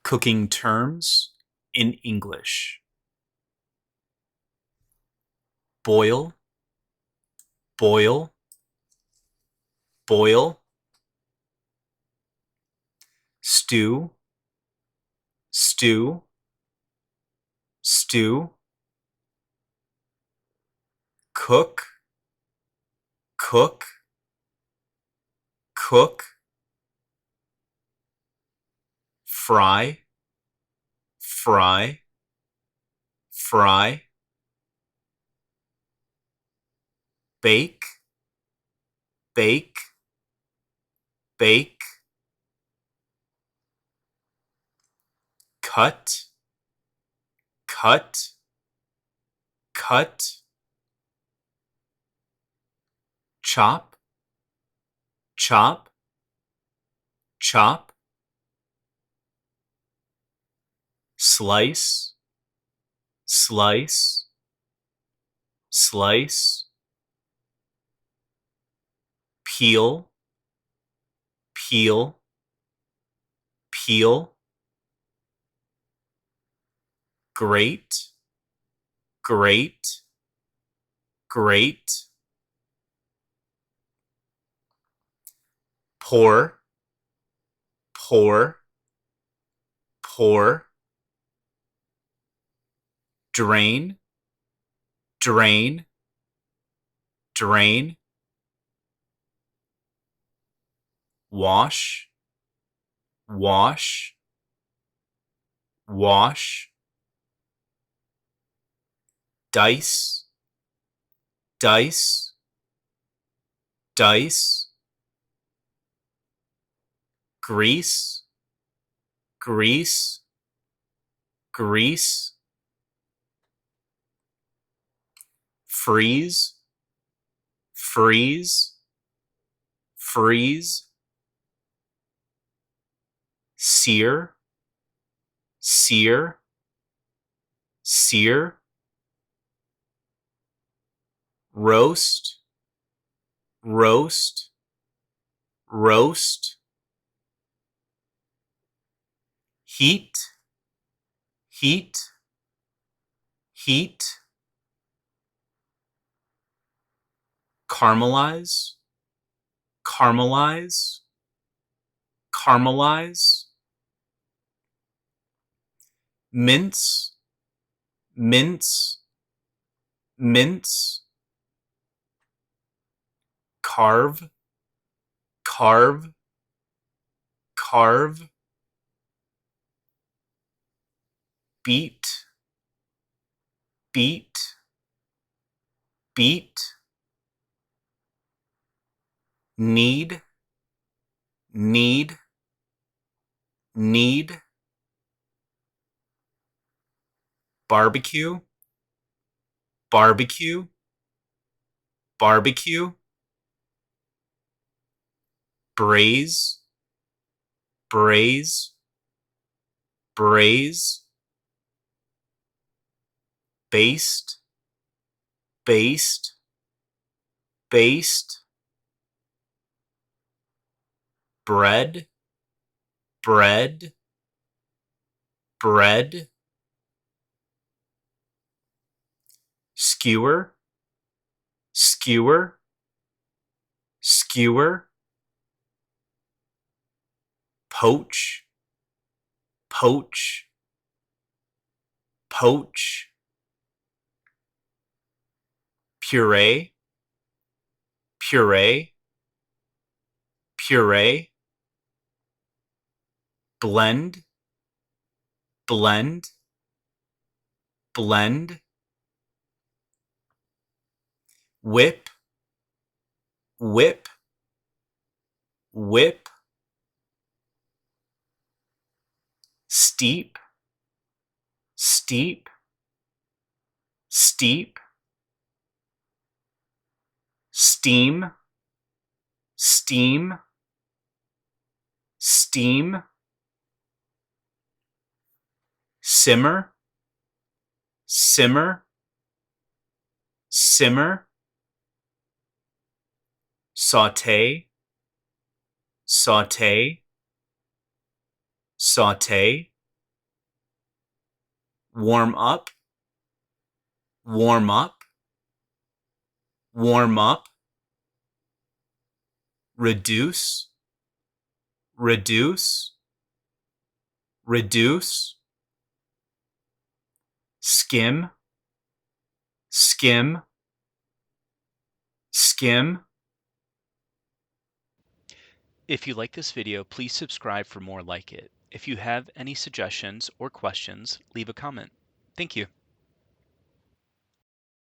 Cooking terms in English. Boil, boil, boil. Stew, stew, stew. Cook, cook, cook. Fry, fry, fry. Bake, bake, bake. Cut, cut, cut. Chop, chop, chop. Slice, slice, slice. Peel, peel, peel. Grate, grate, grate. Pour, pour, pour. Drain, drain, drain. Wash, wash, wash. Dice, dice, dice. Grease, grease, grease. Freeze, freeze, freeze. Sear, sear, sear. Roast, roast, roast. Heat, heat, heat. Caramelize, caramelize, caramelize. Mince, mince, mince. Carve, carve, carve. Beat, beat, beat. Knead, knead, knead. Barbecue, barbecue, barbecue. Braise, braise, braise. Baste, baste, baste. Bread, bread, bread. Skewer, skewer, skewer. Poach, poach, poach. Puree, puree, puree. Blend, blend, blend. Whip, whip, whip. Steep, steep, steep. Steam, steam, steam. Simmer, simmer, simmer. Saute, saute, saute. warm up, warm up, warm up, reduce, reduce, reduce, skim, skim, skim. If you like this video, please subscribe for more like it. If you have any suggestions or questions, leave a comment. Thank you.